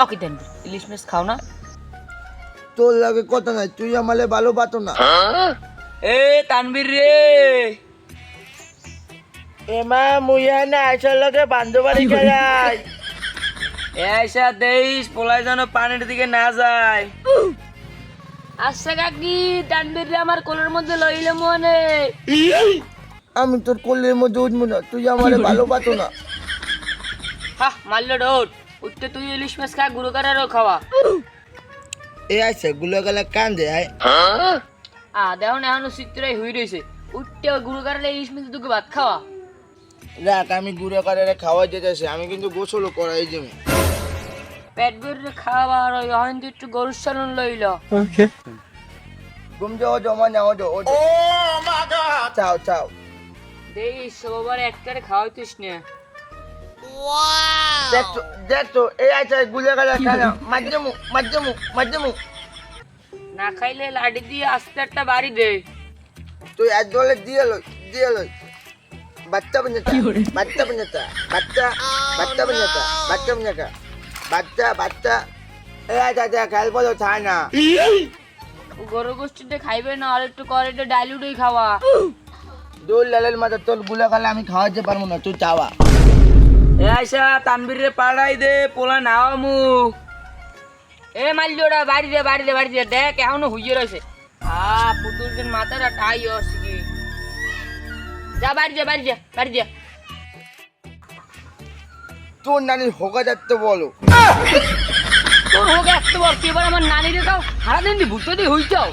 ওকে দেন ইলিশ মাছ খাও না তোর লাগে কথা নাই, তুই আমালে ভালো বাতো না। এ তানবীর রে এমা মুইয়া না আইসার লগে বান্ধবাড়ি গেলাই। এসা দেইস পোলাই যেন পানির দিকে না যায়। আচ্ছা কাকি তানবীর রে আমার কোলের মধ্যে লইলে মনে আমি তোর কোলের মধ্যে উঠবো না, তুই আমালে ভালো বাতো না। হা মারলো ডোট উঠতে তুই ইলিশ মাছ খা গুঁড়ো করারও খাওয়া এ আইসা গুলো গেলে কান দে আয়। দেখো না এখনো চিত্রাই হয়ে রয়েছে উঠতে গুঁড়ো করালে ইলিশ মাছ তোকে ভাত খাওয়া রাখ, আমি গুঁড়ো করে খাওয়া যেতেছে, আমি কিন্তু গোসলও করাই যাবে। পেট ভরে খাওয়া আর ওই হয়ন তুই একটু গরুর সালন লইল ঘুম যাও জমা নাও যো ও চাও চাও। দেই সবার একটারে খাওয়াইতিস না দেখছো দেখছো এই আইসা গুলো গেলে খানা মাধ্যমু মাধ্যমু মাধ্যমু। না খাইলে লাডি দিয়ে আস্তে একটা বাড়ি দে তুই এক দলে দিয়ে লই বাচ্চা বাঞ্জাতা বাচ্চা বাঞ্জাতা বাচ্চা বাচ্চা বাঞ্জাতা বাচ্চা বাঞ্জাতা বাচ্চা বাচ্চা এই আইসা যা খেল বলো ছায় না। গরু গোষ্ঠীতে খাইবে না আর একটু করে একটু ডাইলুটই খাওয়া দোল লালের মাথা তোর গুলো গেলে আমি খাওয়াতে পারবো না, তুই চাওয়া। এ আইসা তানবীর রে পাড়াই দে পোলা নাও মু এ মাল্লিওটা বাড়ি দে দেখ এখনো হুইয়ে রয়েছে পুতুলদের মাথাটা টাই হচ্ছে কি যা বাড়ি যা তোর নানির হোকা যাচ্ছে বলো। তোর হোক একটু বল তুই এবার আমার নানি রে খাও সারাদিন দি ভুট্টো দিয়ে হইছাও